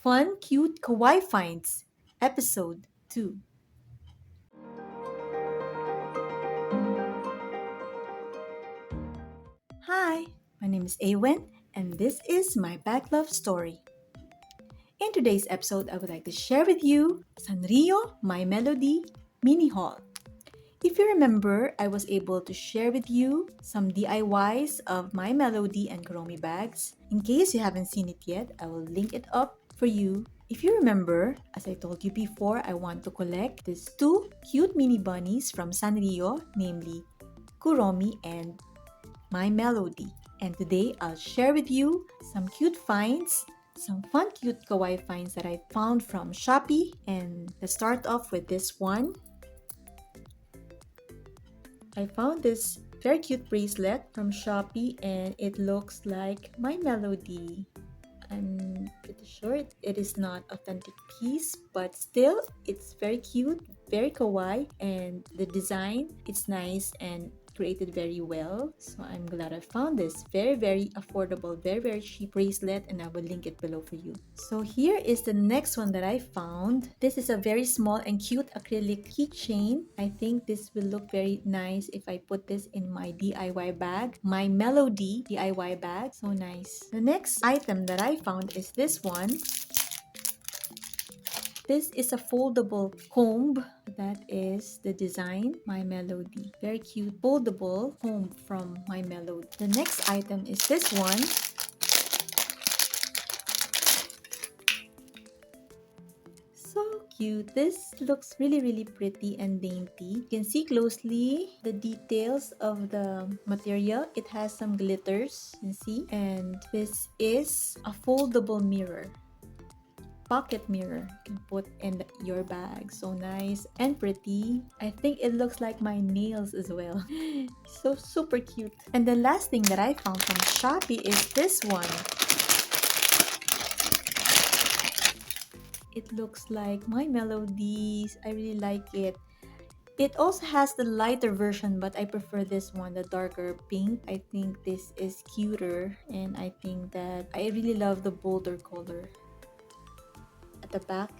Fun, Cute, Kawaii Finds, Episode 2. Hi, my name is Awen, and this is my BagLove story. In today's episode, I would like to share with you Sanrio My Melody Mini Haul. If you remember, I was able to share with you some DIYs of My Melody and Kuromi bags. In case you haven't seen it yet, I will link it up for you. If you remember, as I told you before, I want to collect these two cute mini bunnies from Sanrio, namely Kuromi and My Melody. And today I'll share with you some cute finds, some fun cute kawaii finds that I found from Shopee. And let's start off with this one. I found this very cute bracelet from Shopee and it looks like My Melody. I'm pretty sure it is not authentic piece, but still it's very cute, very kawaii, and the design, it's nice and created very well. So I'm glad I found this very affordable, very cheap bracelet, and I will link it below for you. So here is the next one that I found. This is a very small and cute acrylic keychain. I think this will look very nice if I put this in my DIY bag, my Melody DIY bag. So nice. The next item that I found is this one. This is a foldable comb. That is the design, My Melody. Very cute foldable comb from My Melody. The next item is this one. So cute. This looks really pretty and dainty. You can see closely the details of the material. It has some glitters, you can see. And this is a foldable mirror. Pocket mirror you can put in your bag. So nice and pretty. I think it looks like my nails as well. So super cute. And the last thing that I found from Shopee is this one. It looks like My Melodies. I really like it. It also has the lighter version, but I prefer this one, the darker pink. I think this is cuter, and I think that I really love the bolder color. At the back,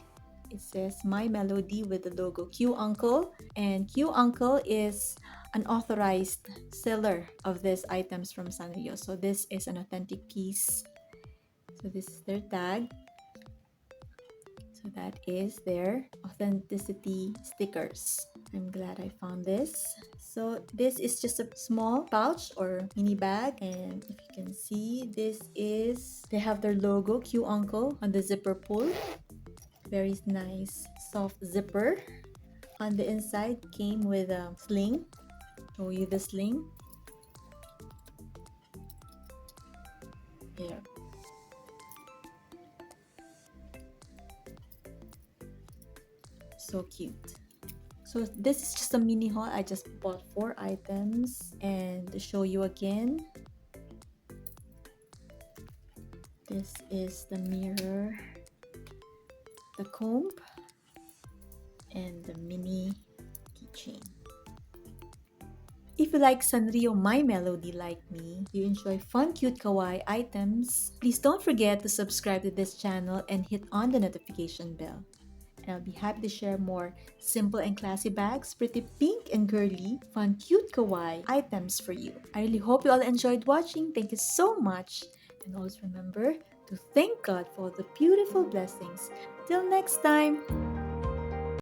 it says My Melody with the logo Q Uncle, and Q Uncle is an authorized seller of these items from Sanrio. So this is an authentic piece. So this is their tag. So that is their authenticity stickers. I'm glad I found this. So this is just a small pouch or mini bag, and if you can see, they have their logo Q Uncle on the zipper pull. Very nice soft zipper. On the inside came with a sling. Show you the sling. Here. So cute. So this is just a mini haul. I just bought 4 items, and to show you again, this is the mirror, the comb, and the mini keychain. If you like Sanrio My Melody like me, you enjoy fun cute kawaii items, please don't forget to subscribe to this channel and hit on the notification bell. And I'll be happy to share more simple and classy bags, pretty pink and girly, fun cute kawaii items for you. I really hope you all enjoyed watching. Thank you so much. And always remember to thank God for all the beautiful blessings. Till next time!